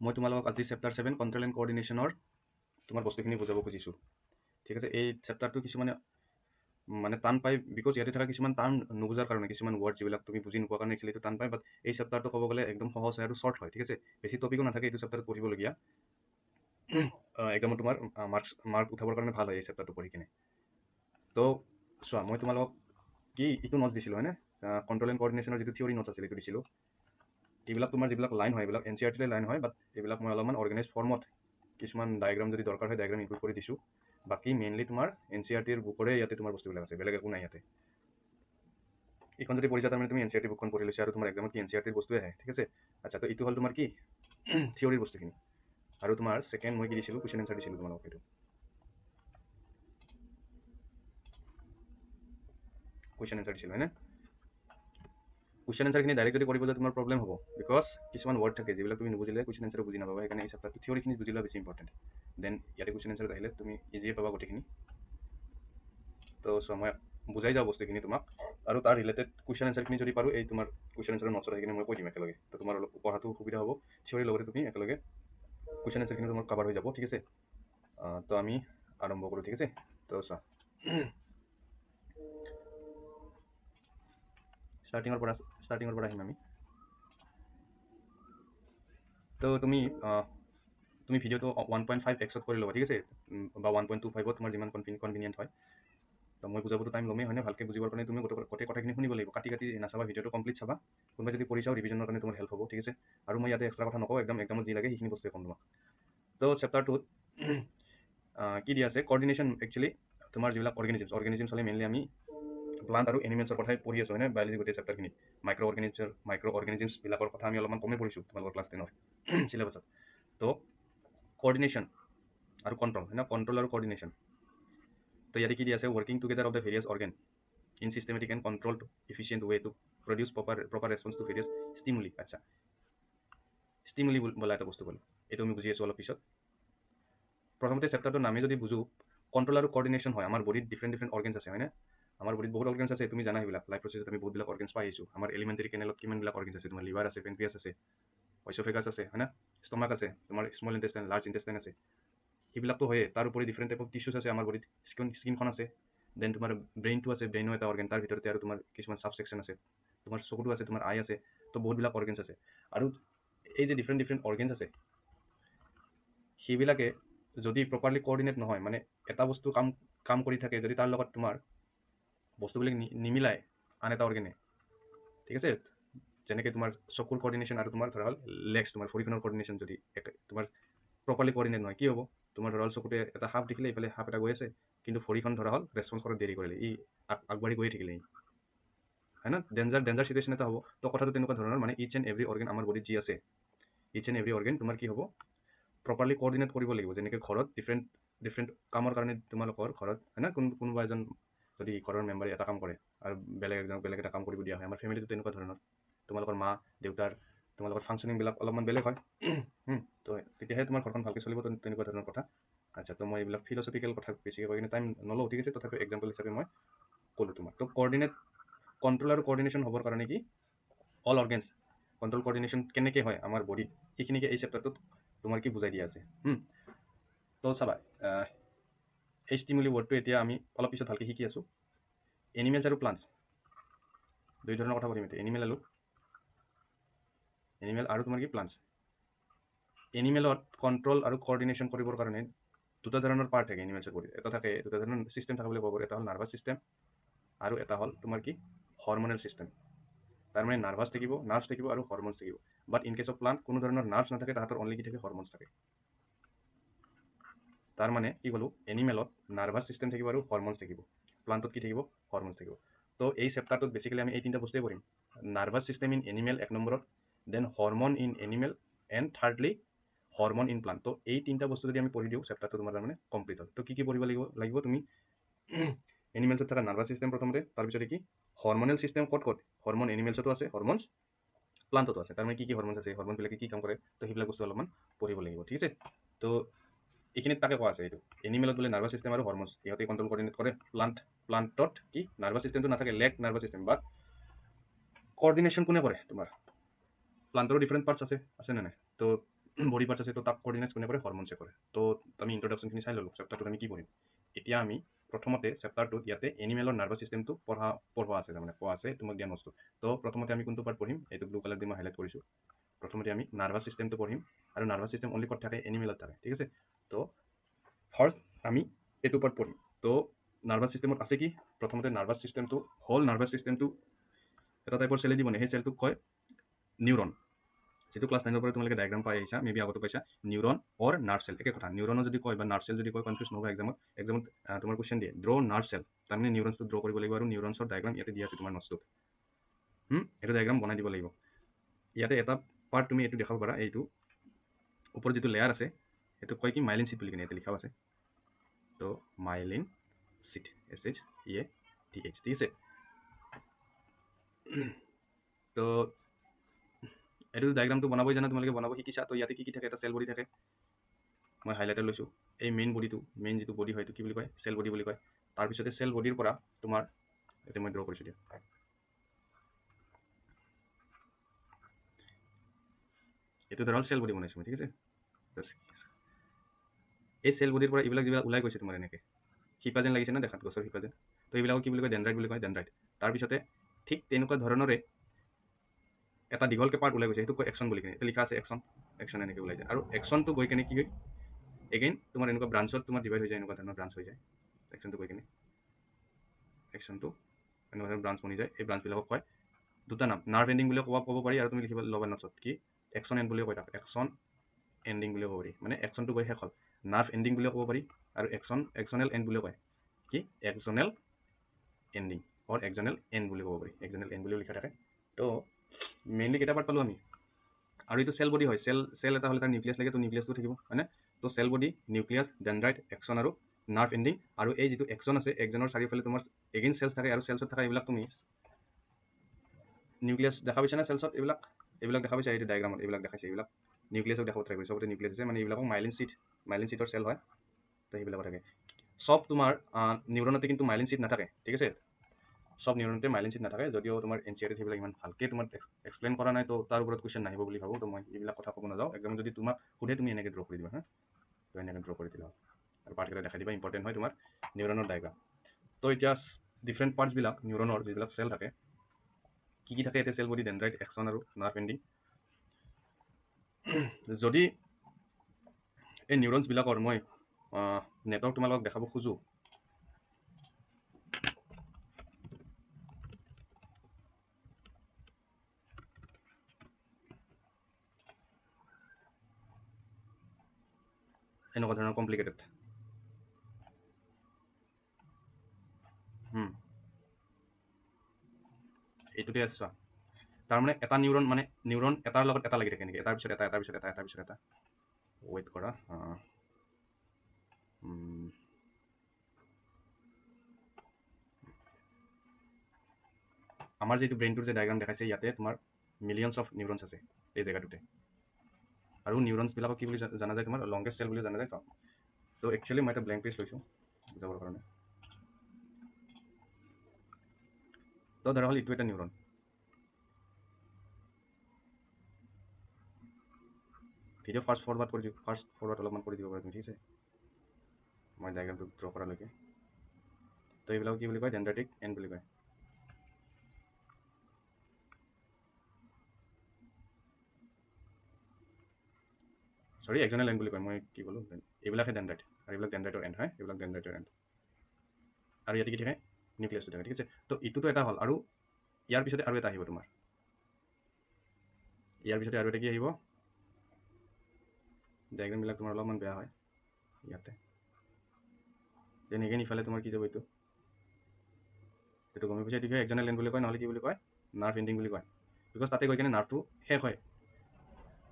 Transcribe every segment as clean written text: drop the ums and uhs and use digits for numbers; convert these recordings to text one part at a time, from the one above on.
মই তোমালোকক আজি চেপ্টাৰ 7 কণ্ট্ৰল এণ্ড কোঅৰ্ডিনেশ্যনৰ তোমাৰ বস্তুখিনি বুজাব খুজিছোঁ ঠিক আছে। এই চেপ্টাৰটো কিছুমানে মানে টান পায় বিকজ ইয়াতে থকা কিছুমান টান নুবুজাৰ কাৰণে কিছুমান ৱৰ্ড যিবিলাক তুমি বুজি নোপোৱাৰ কাৰণে একচুৱেলি এইটো টান পায়। বাট এই চেপ্টাৰটো ক'ব গ'লে একদম সহজ হয় আৰু শ্বৰ্ট হয় ঠিক আছে। বেছি টপিকো নাথাকে এইটো চেপ্টাৰত পঢ়িবলগীয়া। এক্সামত তোমাৰ মাৰ্ক উঠাবৰ কাৰণে ভাল হয় এই চেপ্টাৰটো পঢ়ি কিনে। তো চোৱা মই তোমালোকক কি এইটো নোটছ দিছিলোঁ হয়নে, কণ্ট্ৰল এণ্ড কোঅৰ্ডিনেশ্যনৰ যিটো থিয়ৰী নোটছ আছিল এইটো দিছিলোঁ। এইবিলাক তোমাৰ যিবিলাক লাইন হয় এইবিলাক NCERT লাইন হয়, বাট এইবিলাক মই অলপমান অৰ্গেনাইজ ফৰ্মত কিছুমান ডায়েগ্ৰাম যদি দৰকাৰ হয় ডায়েগ্ৰাম ইনক্লুড কৰি দিছোঁ। বাকী মেইনলি তোমাৰ NCERTৰ বুকৰে ইয়াতে তোমাৰ বস্তুবিলাক আছে, বেলেগ একো নাই ইয়াতে। এইখন যদি পঢ়িছা তাৰমানে তুমি NCERT বুকখন পঢ়ি লৈছা আৰু তোমাৰ এক্সামত কি NCERTৰ বস্তুৱে আহে ঠিক আছে। আচ্ছা, তো এইটো হ'ল তোমাৰ কি থিয়ৰীৰ বস্তুখিনি। আৰু তোমাৰ ছেকেণ্ড মই কি দিছিলোঁ, কুৱেশ্যন এনচাৰ দিছিলোঁ তোমালোকক। এইটো কুৱেশ্যন এনচাৰ দিছিলোঁ হয়নে। কুৱেশ্যন এনচাৰখিনি ডাইৰেক্ট যদি কৰিব যায় তোমাৰ প্ৰব্লেম হ'ব, বিকজ কিছুমান ৱৰ্ড থাকে যিবিলাক তুমি নুবুজিলে কুৱেশ্যন এনচাৰো বুজি নাপাবা। সেইকাৰণে এই চেপ্টাৰটো থিয়ৰীখিনি বুজি লোৱা বেছি ইম্পৰ্টেণ্ট। দেন ইয়াতে কুৱেশ্যন এনচাৰত আহিলে তুমি ইজিয়ে পাবা গোটেইখিনি। তো চোৱা মই বুজাই যাওঁ বস্তুখিনি তোমাক, আৰু তাৰ ৰিলেটেড কুৱেশ্যন এনচাৰখিনি যদি পাৰোঁ এই তোমাৰ কুৱেশ্যন এনচাৰৰ নোটছত সেইখিনি মই কৈ দিম একেলগে। তো তোমাৰ অলপ পঢ়াটো সুবিধা হ'ব, থিয়ৰীৰ লগতে তুমি একেলগে কুৱেশ্যন এনচাৰখিনি তোমাৰ কভাৰ হৈ যাব ঠিক আছে। তো আমি আৰম্ভ কৰোঁ ঠিক আছে। তো চোৱা ষ্টাৰ্টিঙৰ পৰা আহিম আমি। তো তুমি ভিডিঅ'টো 1.5x কৰি ল'বা ঠিক আছে, বা 1.25 তোমাৰ যিমান কনভিনিয়েণ্ট হয়। তো মই বুজাবতো টাইম ল'মেই হয়নে, ভালকৈ বুজিবৰ কাৰণে তুমি গোটেই কথাখিনি শুনিব লাগিব, কাটি নাচাবা, ভিডিঅ'টো কমপ্লিট চাবা। কোনোবাই যদি পঢ়িছাও ৰিভিজনৰ কাৰণে তোমাৰ হেল্প হ'ব ঠিক আছে। আৰু মই ইয়াতে এক্সট্ৰা কথা নকওঁ, এক্সামত যি লাগে সেইখিনি বস্তুৱে ক'ম তোমাক। তো চেপ্টাৰটোত কি দিয়া আছে, কোঅৰ্ডিনেশ্যন একচুৱেলি তোমাৰ যিবিলাক অৰ্গেনিজিমছ হ'লে মেইনলি আমি প্লাণ্ট আৰু এনিমেলছৰ কথাই পঢ়ি আছোঁ হয়নে, বায়'লজি গোটেই চেপ্টাৰখিনি। মাইক্ৰ' অৰ্গেনিজিমছবিলাকৰ কথা আমি অলপমান কমেই পঢ়িছোঁ তোমালোকৰ ক্লাছ 10ৰ চিলেবাছত। তো কোঅৰ্ডিনেশ্যন আৰু কণ্ট্ৰল হয় না, কণ্ট্ৰল আৰু কোঅৰ্ডিনেশ্যন। তো ইয়াতে কি দিয়া আছে, working together of the various organ in systematic and controlled efficient way to produce proper response to various stimuli. আচ্ছা, ষ্টিমুলি বোলা এটা বস্তু ক'লোঁ, এইটো আমি বুজি আছোঁ অলপ পিছত। প্ৰথমতে চেপ্টাৰটোৰ নামে যদি বুজোঁ, কণ্ট্ৰল আৰু কোঅৰ্ডিনেশ্যন হয়। আমাৰ বডিত ডিফাৰেণ্ট অৰ্গেনছ আছে হয়নে, আমাৰ বডিত বহুত অৰ্গেনছ আছে, তুমি জানা সেইবিলাক। লাইফ প্ৰচেছত আমি বহুতবিলাক অৰ্গেনছ পাই আহিছোঁ। আমাৰ এলিমেণ্টাৰী কেনেলত কিমানবিলাক অৰ্গেনছ আছে, তোমাৰ লিভাৰ আছে, পেনক্ৰিয়াছ আছে, অইচোফেগাছ আছে হয় না, ষ্টমাক আছে, তোমাৰ স্মল ইণ্টেষ্টাইন, লাৰ্জ ইণ্টেষ্টাইন আছে, সেইবিলাকতো হয়ে। তাৰ উপৰি ডিফাৰেণ্ট টাইপ অফ টিচুছ আছে আমাৰ বডিত, স্কিনখন আছে। দেন তোমাৰ ব্ৰেইনটো আছে, ব্ৰেইনো এটা অৰ্গেন, তাৰ ভিতৰতে আৰু তোমাৰ কিছুমান ছাবছেকশ্যন আছে, তোমাৰ চকুটো আছে, তোমাৰ আই আছে। তো বহুতবিলাক অৰ্গেনছ আছে। আৰু এই যে ডিফাৰেণ্ট অৰ্গেনছ আছে সেইবিলাকে যদি প্ৰপাৰলি কোঅৰ্ডিনেট নহয়, মানে এটা বস্তু কাম কৰি থাকে যদি তাৰ লগত তোমাৰ বস্তুবিলাক নিমিলাই আন এটা অৰ্গেনে ঠিক আছে। যেনেকৈ তোমাৰ চকুৰ কোঅৰ্ডিনেশ্যন আৰু তোমাৰ ধৰা হ'ল লেগছ, তোমাৰ ভৰিখনৰ কোঅৰ্ডিনেশ্যন যদি তোমাৰ প্ৰপাৰলি কোঅৰ্ডিনেট নহয়, কি হ'ব, তোমাৰ ধৰা হ'ল চকুতে এটা সাপ দেখিলে এইফালে সাপ এটা গৈ আছে, কিন্তু ভৰিখন ধৰা হ'ল ৰেছপন্স কৰাত দেৰি কৰিলে, ই আগবাঢ়ি গৈয়ে থাকিলে হয় না, ডেঞ্জাৰ চিটুৱেশ্যন এটা হ'ব। তো কথাটো তেনেকুৱা ধৰণৰ, মানে ইচ এণ্ড এভৰি অৰ্গেন আমাৰ বডিত যি আছে, ইচ এণ্ড এভৰি অৰ্গেন তোমাৰ কি হ'ব, প্ৰপাৰলি কোঅৰ্ডিনেট কৰিব লাগিব। যেনেকৈ ঘৰত ডিফাৰেণ্ট কামৰ কাৰণে তোমালোকৰ ঘৰত হয় না, কোনোবা এজন যদি ঘৰৰ মেম্বাৰে এটা কাম কৰে আৰু বেলেগ এটা কাম কৰিব দিয়া হয়, আমাৰ ফেমিলিটো তেনেকুৱা ধৰণৰ, তোমালোকৰ মা দেউতাৰ তোমালোকৰ ফাংচনিংবিলাক অলপমান বেলেগ হয়। তো তেতিয়াহে তোমাৰ ঘৰখন ভালকৈ চলিব, তেনেকুৱা ধৰণৰ কথা। আচ্ছা, তো মই এইবিলাক ফিলচফিকেল কথা বেছিকৈ কৈ কিনে টাইম নলওঁ ঠিক আছে, তথাপিও এক্সাম্পল হিচাপে মই ক'লোঁ তোমাক। তো কণ্ট্ৰল আৰু কোঅৰ্ডিনেশ্যন হ'বৰ কাৰণে কি, অল অৰ্গেনছ কণ্ট্ৰল কোঅৰ্ডিনেশ্যন কেনেকৈ হয় আমাৰ বডিত, সেইখিনিকে এই চেপ্টাৰটোত তোমাৰ কি বুজাই দিয়া আছে। তো চাবা, এই ষ্টিমুলি ৱৰ্ডটো এতিয়া আমি অলপ পিছত ভালকৈ শিকি আছোঁ। এনিমেলছ আৰু প্লাণ্টছ দুই ধৰণৰ কথা পাতিম এতিয়া, এনিমেল আৰু তোমাৰ কি প্লাণ্টছ। এনিমেলত কণ্ট্ৰল আৰু কোঅৰ্ডিনেশ্যন কৰিবৰ কাৰণে দুটা ধৰণৰ পাৰ্ট থাকে এনিমেলছৰ বডিত। এটা থাকে, দুটা ধৰণৰ ছিষ্টেম থাকে বুলি ক'ব পাৰোঁ। এটা হ'ল নাৰ্ভাছ ছিষ্টেম আৰু এটা হ'ল তোমাৰ কি হৰমনেল ছিষ্টেম। তাৰমানে নাৰ্ভাছ থাকিব আৰু হৰমনছ থাকিব। বাট ইন কেছ অফ প্লাণ্ট কোনো ধৰণৰ নাৰ্ভছ নাথাকে, তাহাঁতৰ অনলি কি থাকে, হৰমনছ থাকে। তাৰমানে কি ক'লোঁ, এনিমেলত নাৰ্ভাছ ছিষ্টেম থাকিব আৰু হৰমনছ থাকিব, প্লাণ্টত কি থাকিব, হৰমনছ থাকিব। তো এই চেপ্টাৰটোত বেছিকেলি আমি এই তিনিটা বস্তুৱে পঢ়িম, নাৰ্ভাছ ছিষ্টেম ইন এনিমেল 1 নম্বৰত, then hormone in animal, and thirdly hormone in plant. তো এই তিনিটা বস্তু যদি আমি পঢ়ি দিওঁ চেপ্টাৰটো তোমাৰ তাৰমানে কমপ্লিট হ'ল। তো কি পঢ়িব লাগিব তুমি, এনিমেলছত থকা নাৰ্ভাছ ছিষ্টেম প্ৰথমতে, তাৰপিছতে কি হৰমনেল ছিষ্টেম, ক'ত হৰমন এনিমেলছতো আছে, হৰমনছ প্লাণ্টতো আছে। তাৰমানে কি হৰমনছ আছে, হৰমনবিলাকে কি কাম কৰে, তো সেইবিলাক বস্তু অলপমান পঢ়িব লাগিব ঠিক আছে। তো এইখিনিত তাকে কোৱা আছে, এইটো এনিমেলত বোলে নাৰ্ভাছ ছিষ্টেম আৰু হৰমনছ সিহঁতে কণ্ট্ৰল কোঅৰ্ডিনেট কৰে। প্লাণ্টত কি নাৰ্ভাছ ছিষ্টেমটো নাথাকে, লেগ নাৰ্ভাছ ছিষ্টেম, বাট কোঅৰ্ডিনেশ্যন কোনে কৰে, তোমাৰ প্লাণ্টৰো ডিফাৰেণ্ট পাৰ্টছ আছে নে নাই। তো বডি পাৰ্টছ আছে তো তাক কোঅৰ্ডিনেটছ কোনে কৰে হৰমনছে কৰে তো আমি ইন্ট্ৰডাকশ্যনখিনি চাই ল'লোঁ চেপ্টাৰটোত আমি কি পঢ়িম এতিয়া আমি প্ৰথমতে চেপ্টাৰটোত ইয়াতে এনিমেলৰ নাৰ্ভাছ ছিষ্টেমটো পঢ়োৱা আছে তাৰমানে কোৱা আছে তোমাক দিয়া নোটছটো তো প্ৰথমতে আমি কোনটো পাৰ্ট পঢ়িম এইটো ব্লু কালাৰ দি মই হাইলাইট কৰিছোঁ প্ৰথমতে আমি নাৰ্ভাছ ছিষ্টেমটো পঢ়িম আৰু নাৰ্ভাছ ছিষ্টেম অনলি ক'ত থাকে এনিমেলত থাকে ঠিক আছে তো ফাৰ্ষ্ট আমি এইটো পাৰ্ট পঢ়িম তো নাৰ্ভাছ ছিষ্টেমত আছে কি প্ৰথমতে নাৰ্ভাছ ছিষ্টেমটো হ'ল নাৰ্ভাছ ছিষ্টেমটো এটা টাইপৰ চেলে দি বনে সেই চেলটোক কয় নিউৰন যিটো ক্লাছ 9 পৰা তোমালোকে ডায়াগ্ৰাম পাই আহিছা মেবি আগতে পাইছা নিউৰন অৰ নাৰ্ভ চেল একে কথা নিউৰনো যদি কয় বা নাৰ্ভ চেল যদি কয় কনফিউজ নহ'ব এক্সামত তোমাৰ কুৱেশ্যন দিয়ে ড্ৰ নাৰ্ভ চেল তাৰমানে নিউৰনছটো ড্ৰ কৰিব লাগিব আৰু নিউৰনছৰ ডায়াগ্ৰাম ইয়াতে দিয়া আছে তোমাৰ নটছটোত এইটো ডায়াগ্ৰাম বনাই দিব লাগিব ইয়াতে এটা পাৰ্ট তুমি এইটো দেখাব পাৰা এইটো ওপৰত যিটো লেয়াৰ আছে সেইটো কয় কি মাইলিন চিট বুলি কিনে ইয়াতে লিখাও আছে তো মাইলিন চিট SHEATH ঠিক আছে তো এইটো ডায়াগ্ৰামটো বনাবই জানা তোমালোকে বনাব শিকিছা তো ইয়াতে কি থাকে এটা চেল বডি থাকে মই হাইলাইটাৰ লৈছোঁ এই মেইন বডিটো মেইন যিটো বডি হয় এইটো কি বুলি কয় চেল বডি বুলি কয় তাৰপিছতে চেল বডিৰ পৰা তোমাৰ ইয়াতে মই ড্ৰ কৰিছোঁ দিয়া এইটো ধৰা চেল বডি বনাইছোঁ মই ঠিক আছে এই চেল বডিৰ পৰা এইবিলাক যিবিলাক ওলাই গৈছে তোমাৰ এনেকৈ শিপা যেন লাগিছে না দেখাত গছৰ শিপা যেন তো এইবিলাকক কি বুলি কয় ডেনড্ৰাইট বুলি কয় ডেনড্ৰাইট তাৰপিছতে ঠিক তেনেকুৱা ধৰণৰে এটা দীঘলকৈ পাৰ্ট ওলাই গৈছে সেইটো কয় একশ্যন বুলি কিনে এতিয়া লিখা আছে একশ্যন এনেকৈ ওলাই যায় আৰু একশ্যনটো গৈ কিনে কি হয় এগেইন তোমাৰ এনেকুৱা ব্ৰাঞ্চত তোমাৰ ডিভাইড হৈ যায় এনেকুৱা ধৰণৰ ব্ৰাঞ্চ হৈ যায় একশ্যনটো গৈ কিনে একশ্যনটো এনেকুৱা ধৰণৰ ব্ৰাঞ্চ বনি যায় এই ব্ৰাঞ্চবিলাকক কয় দুটা নাম নাৰ্ভ এণ্ডিং বুলিও ক'ব পাৰি আৰু তুমি লিখিব ল'বা নটছত কি একশ্যন এণ্ড বুলিও কয় তাক একশ্যন এণ্ডিং বুলিও ক'ব পাৰি মানে একশ্যনটো গৈ শেষ হ'ল নাৰ্ভ এণ্ডিং বুলিও ক'ব পাৰি আৰু একশ্যনেল এণ্ড বুলিও কয় কি একজনেল এণ্ডিং অৰ একজনেল এণ্ড বুলি ক'ব পাৰি একজনেল এণ্ড বুলিও লিখা থাকে তো মেইনলি কেইটা পাৰ্ট পালোঁ আমি আৰু এইটো চেল বডি হয় চেল এটা হ'লে তাৰ নিউক্লিয়াছ লাগে তো নিউক্লিয়াছটো থাকিব হয়নে তো cell body nucleus dendrite axon আৰু নাৰ্ভ এণ্ডিং আৰু এই যিটো একশ্যন আছে একজনৰ চাৰিওফালে তোমাৰ এগেইন চেলছ থাকে আৰু চেলছত থকা এইবিলাক তুমি নিউক্লিয়াছ দেখা পাইছা না চেলছত এইবিলাক দেখা পাইছা এইটো ডায়গ্ৰামত এইবিলাক দেখাইছে এইবিলাক নিউক্লিয়াছক দেখাব ট্ৰাই কৰিছে চবতে নিউক্লিয়াছ আছে মানে এইবিলাকক মাইলিন চিটৰ চেল হয় তো সেইবিলাকো থাকে সব তোমাৰ নিউৰনতে কিন্তু মাইলিন চিট নাথাকে ঠিক আছে সব নিউৰনতে মাইলিন চিট নাথাকে যদিও তোমাৰ NCERT সেইবিলাক ইমান ভালকৈ তোমাৰ এক্সপ্লেইন কৰা নাই তো তাৰ ওপৰত কুৱেশ্যন নাহিব বুলি ভাবোঁ তো মই এইবিলাক কথা ক'ব নাযাওঁ একদম যদি তোমাক সোধে তুমি এনেকৈ ড্ৰ কৰি দিবা হা তো এনেকৈ ড্ৰ কৰি দিলা আৰু পাৰ্টকেইটা দেখাই দিবা ইম্পৰ্টেণ্ট হয় তোমাৰ নিউৰনৰ ডায়গ্ৰাম তো এতিয়া ডিফাৰেণ্ট পাৰ্টছবিলাক নিউৰনৰ যিবিলাক চেল থাকে কি থাকে এতিয়া চেল বডি ডেনড্ৰাইট একশ্যন আৰু নাৰ্ভ এণ্ডিং যদি এই নিউৰনছবিলাকৰ মই নেটৱৰ্ক তোমালোকক দেখাব খোজোঁ এনেকুৱা ধৰণৰ কমপ্লিকেটেড এইটোতে আছে চোৱা তাৰমানে এটা নিউৰন এটাৰ লগত এটা লাগি থাকে নেকি এটাৰ পিছত এটা এটাৰ পিছত এটা এটাৰ পিছত এটা ৱেইট কৰা আমাৰ যিটো ব্ৰেইনটোৰ যে ডায়গ্ৰাম দেখাইছে ইয়াতে তোমাৰ মিলিয়নছ অফ নিউৰনছ আছে এই জেগাটোতে আৰু নিউৰনছবিলাকক কি বুলি জানা যায় তোমাৰ লংগেষ্ট চেল বুলি জানা যায় চাওক তো একচুৱেলি মই এটা ব্লেংক পেজ লৈছোঁ বুজাবৰ কাৰণে তো ধৰা হ'ল এইটো এটা নিউৰন ভিডিঅ' ফাষ্ট ফৰৱাৰ্ড অলপমান কৰি দিব পাৰা তুমি ঠিক আছে মই ডায়গ্ৰামটো ড্ৰ কৰালৈকে তো এইবিলাক কি বুলি কয় ডেনড্ৰাইটিক এণ্ড বুলি কয় সৰি একজনেল এণ্ড বুলি কয় মই কি ক'লোঁ এইবিলাকহে ডেনড্ৰাইট আৰু এইবিলাক ডেনড্ৰাইটৰ এণ্ড হয় এইবিলাক ডেনড্ৰাইটৰ এণ্ড আৰু ইয়াতে কি থাকে নিউক্লিয়াছটো থাকে ঠিক আছে তো ইটোতো এটা হ'ল আৰু ইয়াৰ পিছতে আৰু এটা আহিব তোমাৰ ইয়াৰ পিছতে আৰু এটা কি আহিব ডায়গ্ৰামবিলাক তোমাৰ অলপমান বেয়া হয় ইয়াতে দেন এগেইন ইফালে তোমাৰ কি যাব এইটো গমে পাইছা এইটোকে একজনেল এণ্ড বুলি কয় নহ'লে কি বুলি কয় নাৰ্ভ এণ্ডিং বুলি কয় বিকজ তাতে গৈ কিনে নাৰ্ভটো শেষ হয়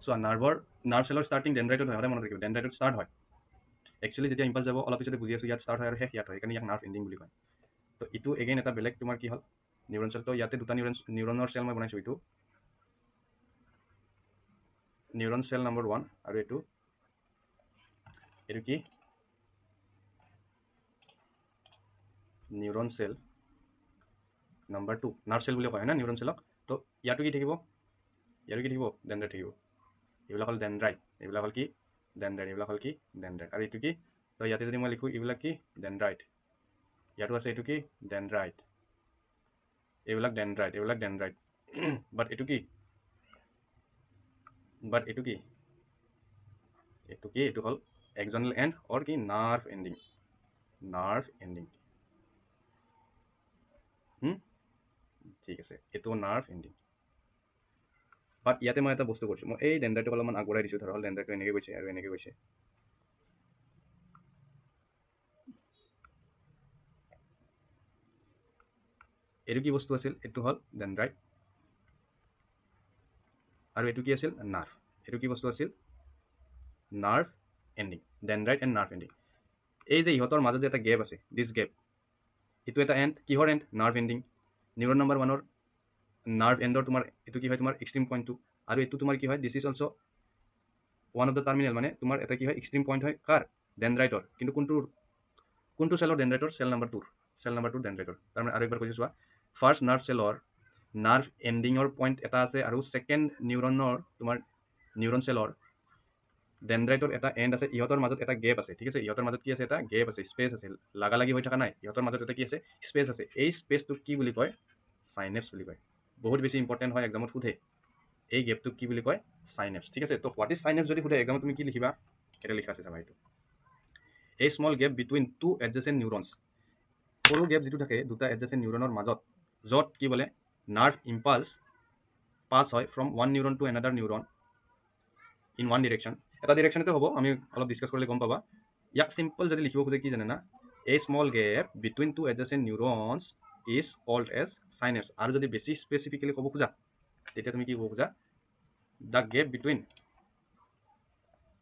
চোৱা নাৰ্ভ চেলৰ ষ্টাৰ্টিং ডেনড্ৰাইটত হয় সদায় মনত ৰাখিব ডেনড্ৰাইটত ষ্টাৰ্ট হয় একচুৱেলি যেতিয়া ইম্পালছ যাব অলপ পিছতে বুজি আছোঁ ইয়াত ষ্টাৰ্ট হয় আৰু শেষ ইয়াত হয় সেইকাৰণে ইয়াক নাৰ্ভ এণ্ডিং বুলি কয় তো এইটো এগেইন এটা বেলেগ তোমাৰ কি হ'ল নিউৰন চেল তো ইয়াতে দুটা নিউৰনৰ চেল মই বনাইছোঁ এইটো নিউৰন চেল নম্বৰ 1 আৰু এইটো কি neuron cell number 2 nerve cell বুলি কয় না নিউৰন চেলক তো ইয়াতো কি থাকিব ডেনড্ৰাইট থাকিব এইবিলাক হ'ল ডেনড্ৰাইট, এইবিলাক হ'ল কি ডেনড্ৰাইট, এইবিলাক হ'ল কি ডেনড্ৰাইট। আৰু এইটো কি, তো ইয়াতে যদি মই লিখোঁ এইবিলাক কি ডেনড্ৰাইট, ইয়াতো আছে এইটো কি ডেনড্ৰাইট, এইবিলাক ডেনড্ৰাইট, এইবিলাক ডেনড্ৰাইট। বাট এইটো কি, এইটো হ'ল এক্সনেল এণ্ড অৰ কি নাৰ্ভ এণ্ডিং, নাৰ্ভ এণ্ডিং। ঠিক আছে, এইটো নাৰ্ভ এণ্ডিং। বাট ইয়াতে মই এটা বস্তু কৰিছোঁ, মই এই ডেনড্ৰাইটটোক অলপমান আগবঢ়াই দিছোঁ, ধৰা হ'ল ডেনড্ৰাইটটো এনেকৈ গৈছে আৰু এনেকৈ গৈছে। এইটো কি বস্তু আছিল, এইটো হ'ল ডেনড্ৰাইট, আৰু এইটো কি আছিল নাৰ্ভ। এইটো কি বস্তু আছিল nerve ending, Dendrite and nerve ending. এই যে ইহঁতৰ মাজত যে এটা গেপ আছে, দিছ গেপ, এইটো এটা এণ্ড, কিহৰ end nerve ending. Neuron number 1ৰ নাৰ্ভ এণ্ডৰ তোমাৰ এইটো কি হয় তোমাৰ এক্সট্ৰিম পইণ্টটো, আৰু এইটো তোমাৰ কি হয় this is also' one of the terminal, মানে তোমাৰ এটা কি হয় এক্সট্ৰিম পইণ্ট হয় কাৰ ডেনড্ৰাইটৰ, কিন্তু কোনটো চেলৰ ডেনড্ৰাইটৰ, চেল নাম্বাৰ 2 ডেনড্ৰাইটৰ। তাৰমানে আৰু একবাৰ কৈছোঁ চোৱা, ফাৰ্ষ্ট নাৰ্ভ চেলৰ নাৰ্ভ এণ্ডিঙৰ পইণ্ট এটা আছে, আৰু ছেকেণ্ড নিউৰনৰ তোমাৰ নিউৰন চেলৰ ডেনড্ৰাইটৰ এটা এণ্ড আছে, ইহঁতৰ মাজত এটা গেপ আছে। ঠিক আছে, ইহঁতৰ মাজত কি আছে, এটা গেপ আছে, স্পেচ আছে, লাগালাগি হৈ থকা নাই, ইহঁতৰ মাজত এটা কি আছে স্পেচ আছে। এই স্পেচটোক কি বুলি কয় চাইনেপছ বুলি কয়। বহুত বেছি ইম্পৰ্টেণ্ট হয়, এক্সামত সোধে এই গেপটোক কি বুলি কয় চাইনেপছ। ঠিক আছে, তো হোৱাট ইজ চাইনেপছ যদি সোধে এক্সামত তুমি কি লিখিবা, এটা লিখা আছে চাবা, এইটো এই small gap between two adjacent নিউৰনছ, সৰু গেপ যিটো থাকে দুটা এডজেচেণ্ট নিউৰনৰ মাজত, য'ত কি বোলে নাৰ্ভ ইম্পালছ পাছ হয় from one neuron to another neuron in one direction. এটা ডিৰেকশ্যনতে হ'ব, আমি অলপ ডিছকাছ কৰিলে গম পাবা। ইয়াক চিম্পল যদি লিখিব খোজে কি জানে না, a small gap between two adjacent neurons is called as synapse. আৰু যদি বেছি স্পেচিফিকেলি ক'ব খোজা তেতিয়া তুমি কি ক'ব খোজা, the gap between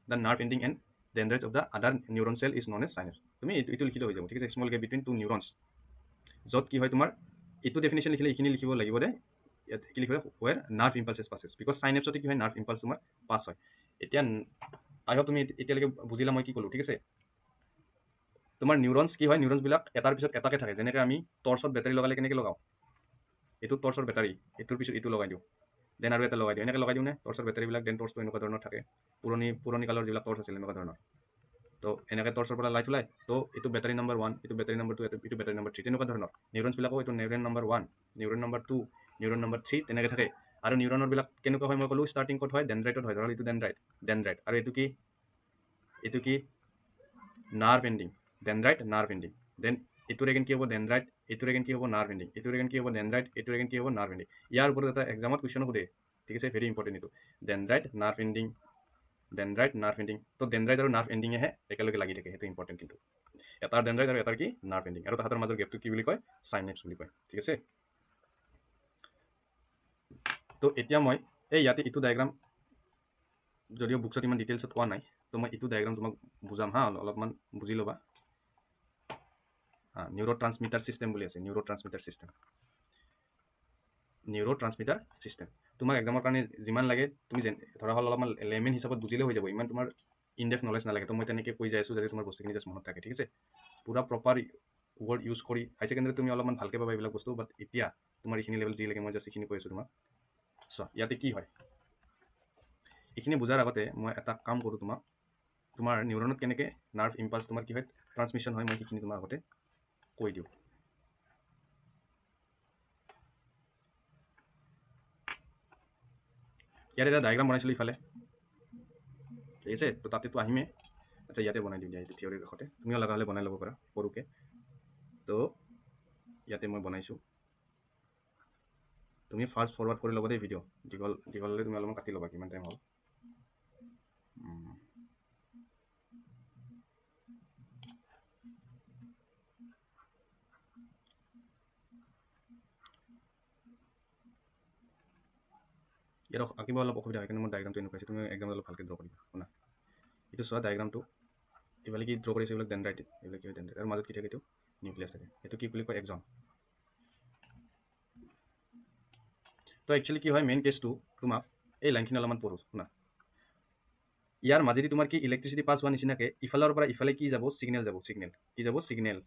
the nerve ending and dendrites of the other neuron cell is known as synapse. তুমি এইটো লিখিলে হৈ যাব। ঠিক আছে, small gap between two neurons, য'ত কি হয় তোমাৰ এইটো ডেফিনেশ্যন লিখিলে এইখিনি লিখিব লাগিব দে, ইয়াত কি লিখিব ৱেৰ নাৰ্ভ ইম্পালছেছ পাছেছ, বিকজ চাইনেপছতে কি হয় নাৰ্ভ ইম্পালছ তোমাৰ পাছ হয়। এতিয়া আই হোপ তুমি এতিয়ালৈকে বুজিলা মই কি ক'লোঁ। ঠিক আছে, তোমাৰ নিউৰনছ কি হয়, নিউৰনছবিলাক এটাৰ পিছত এটাকে থাকে। যেনেকৈ আমি টৰ্চত বেটাৰী লগালে কেনেকৈ লগাওঁ, এইটো টৰ্চৰ বেটাৰী, এইটোৰ পিছত এইটো লগাই দিওঁ, দেন আৰু এটা লগাই দিওঁ, এনেকৈ লগাই দিওঁ নে টৰ্চৰ বেটাৰীবিলাক। দেন টৰ্চটো এনেকুৱা ধৰণৰ থাকে, পুৰণি কালৰ যিবিলাক টৰ্চ আছিল এনেকুৱা ধৰণৰ। তো এনেকৈ টৰ্চৰ পৰা লাইট ওলাই, তো এইটো বেটাৰী নম্বৰ 1, এইটো বেটাৰী নম্বৰ 2, এইটো বেটাৰী নম্বৰ 3, তেনেকুৱা ধৰণৰ। নিউৰনছবিলাকো এইটো neuron number 1, neuron number 2, neuron number 3 তেনেকৈ থাকে। আৰু নিউৰনৰবিলাক কেনেকুৱা হয় মই ক'লোঁ, ষ্টাৰ্টিং ক'ত হয় ডেনড্ৰাইটত হয়, ধৰক এইটো ডেনড্ৰাইট, আৰু এইটো কি nerve ending, dendrite nerve ending. Then এইটোৰ এগেইন কি হ'ব ডেনড্ৰাইট, এইটোৰ এগেইন কি হ'ব নাৰ্ভ এণ্ডিং, এইটোৰ এগেইন কি হ'ব ডেনড্ৰাইট, এইটোৰ এগেইন কি হ'ব নাৰ্ভ এণ্ডিং। ইয়াৰ ওপৰত এটা এক্সামত কুৱেশ্যন সোধে। ঠিক আছে, ভেৰি ইম্পৰ্টেণ্ট এইটো, Dendrite nerve ending, dendrite nerve ending. তো ডেনড্ৰাইট আৰু নাৰ্ভ এণ্ডিঙেহে একেলগে লাগি থাকে, সেইটো ইম্পৰ্টেণ্ট। কিন্তু এটাৰ ডেনড্ৰাইট আৰু এটাৰ কি নাৰ্ভ এণ্ডিং, আৰু তাহাঁতৰ মাজৰ গেপটো কি বুলি কয় চাইনেপছ বুলি কয়। ঠিক আছে, তো এতিয়া মই এই ইয়াতে এইটো ডায়েগ্ৰাম যদিও বুকছত ইমান ডিটেইলছত কোৱা নাই, তো মই এইটো ডায়েগ্ৰাম তোমাক বুজাম হা, অলপমান বুজি ল'বা। নিউৰো ট্ৰান্সমিটাৰ ছিষ্টেম বুলি আছে, নিউৰো ট্ৰান্সমিটাৰ ছিষ্টেম। তোমাক এক্সামৰ কাৰণে যিমান লাগে তুমি ধৰা হ'ল অলপমান লেমেন হিচাপত বুজিলে হৈ যাব, ইমান তোমাৰ ইনডেপথ নলেজ নালাগে। তো মই তেনেকৈ কৈ যাই আছোঁ যাতে তোমাৰ বস্তুখিনি জাষ্ট মনত থাকে। ঠিক আছে, পূৰা প্ৰপাৰ ৱৰ্ড ইউজ কৰি হাই ছেকেণ্ডেৰীত তুমি অলপমান ভালকৈ পাবা এইবিলাক বস্তু। বাট এতিয়া তোমাৰ এইখিনি লেভেল যি লাগে মই জাষ্ট এইখিনি কৈ আছোঁ তোমাক। চোৱা ইয়াতে কি হয়, এইখিনি বুজাৰ আগতে মই এটা কাম কৰোঁ, তোমাৰ নিউৰনত কেনেকৈ নাৰ্ভ ইম্পালছ তোমাৰ কি হয় ট্ৰান্সমিশ্যন হয়, মই সেইখিনি তোমাৰ আগতে কৈ দিওঁ। ইয়াতে এটা ডায়েগ্ৰাম বনাইছিলোঁ ইফালে, ঠিক আছে, তো তাতেতো আহিমেই। আচ্ছা ইয়াতে বনাই দিওঁ দিয়া, এইটো থিয়ৰীৰ কাষতে, তুমিও লগা হ'লে বনাই ল'ব পাৰা সৰুকৈ। তো ইয়াতে মই বনাইছোঁ, তুমি ফাষ্ট ফৰৱাৰ্ড কৰি ল'বা দেই ভিডিঅ', দীঘল হ'লে তুমি অলপমান কাটি ল'বা, কিমান টাইম হ'ল। ইয়াত আঁকিব অলপ অসুবিধা হয়, কিন্তু মোৰ ডায়েগ্ৰামটো এনেকুৱা আছে, তুমি এক্সামত অলপ ভালকৈ ড্ৰ কৰিবা। শুনা, এইটো চোৱা ডায়েগ্ৰামটো, এইফালে কি ড্ৰ কৰিছে, এইবিলাক ডেনড্ৰাইট, এইবিলাক কি হয় ডেনড্ৰাইট, আৰু মাজত কি থাকে এইটো নিউক্লিয়াছ থাকে, এইটো কি বুলি কয় এক্সন। তো একচুৱেলি কি হয় মেইন কেছটো, তোমাক এই লাইনখিনি অলপমান পঢ়োঁ শুনা। ইয়াৰ মাজেদি তোমাৰ কি ইলেক্ট্ৰিচিটি পাছ হোৱা নিচিনাকৈ ইফালৰ পৰা ইফালে কি যাব ছিগনেল যাব, ছিগনেল